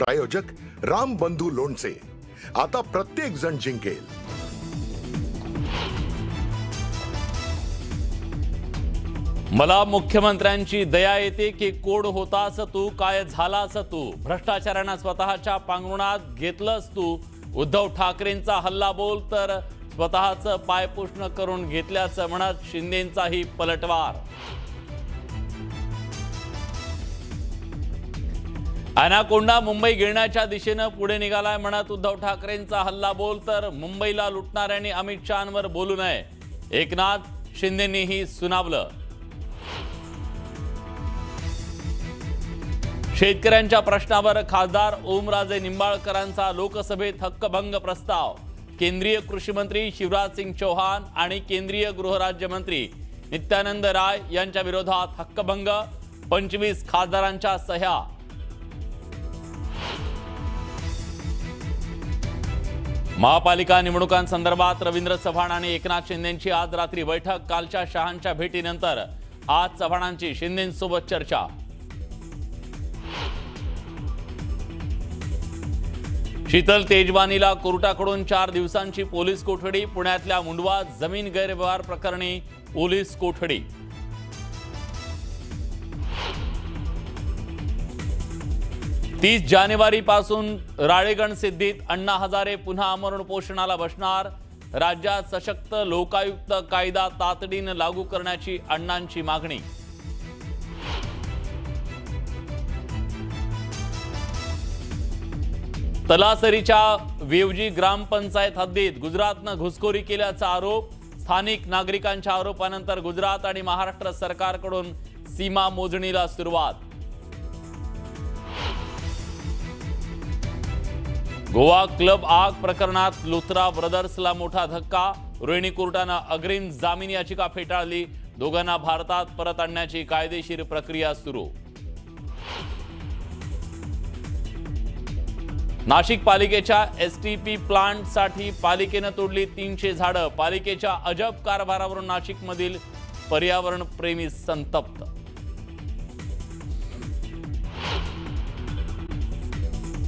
प्रायोजक राम बंधू लोणचे। आता प्रत्येक जण जिंकेल। मला मुख्यमंत्र्यांची दया येते की कोड होतास तू, काय झालास तू, भ्रष्टाचारांना स्वतःच्या पांघरुणात घेतलंस तू, उद्धव ठाकरेंचा हल्ला बोल तर स्वतःचं पायपुष्ण करून घेतल्याचं म्हणत शिंदेंचाही पलटवार। अनाकोंडा मुंबई गिळण्याच्या दिशेनं पुढे निघालाय म्हणत उद्धव ठाकरेंचा हल्ला बोल तर मुंबईला लुटणाऱ्यांनी अमित शहांवर बोलू नये, एकनाथ शिंदेंनीही सुनावलं। शेतकऱ्यांच्या प्रश्नावर खासदार ओमराजे निंबाळकरांचा लोकसभेत हक्कभंग प्रस्ताव। केंद्रीय कृषी मंत्री शिवराज सिंग चौहान आणि केंद्रीय गृहराज्यमंत्री नित्यानंद राय यांच्या विरोधात हक्कभंग, 25 खासदारांच्या सह्या। महापालिका निवडणुकांसंदर्भात रवींद्र चव्हाण आणि एकनाथ शिंदेंची आज रात्री बैठक। कालच्या शहांच्या भेटीनंतर आज चव्हाणांची शिंदेंसोबत चर्चा। शीतल तेजवानीला कोर्टाकडून 4 दिवसांची पोलीस कोठडी। पुण्यातल्या मुंडवा जमीन गैरव्यवहार प्रकरणी पोलीस कोठडी। तीस जानेवारीपासून राळेगण सिद्धीत अण्णा हजारे पुन्हा अमरण उपोषणाला बसणार। राज्यात सशक्त लोकायुक्त कायदा तातडीने लागू करण्याची अण्णांची मागणी। तलासरीच्या वेवजी ग्रामपंचायत हद्दीत गुजरातनं घुसखोरी केल्याचा आरोप। स्थानिक नागरिकांच्या आरोपानंतर गुजरात आणि महाराष्ट्र सरकारकडून सीमा मोजणीला सुरुवात। गोवा क्लब आग प्रकरणात लुथरा ब्रदर्सला मोठा धक्का। रोहिणी कोर्टानं अग्रिम जामीन याचिका फेटाळली। दोघांना भारतात परत आणण्याची कायदेशीर प्रक्रिया सुरू। नाशिक पालिकेच्या एसटीपी प्लांटसाठी पालिकेनं तोडली 300 झाडं। पालिकेच्या अजब कारभारावरून नाशिकमधील पर्यावरण प्रेमी संतप्त।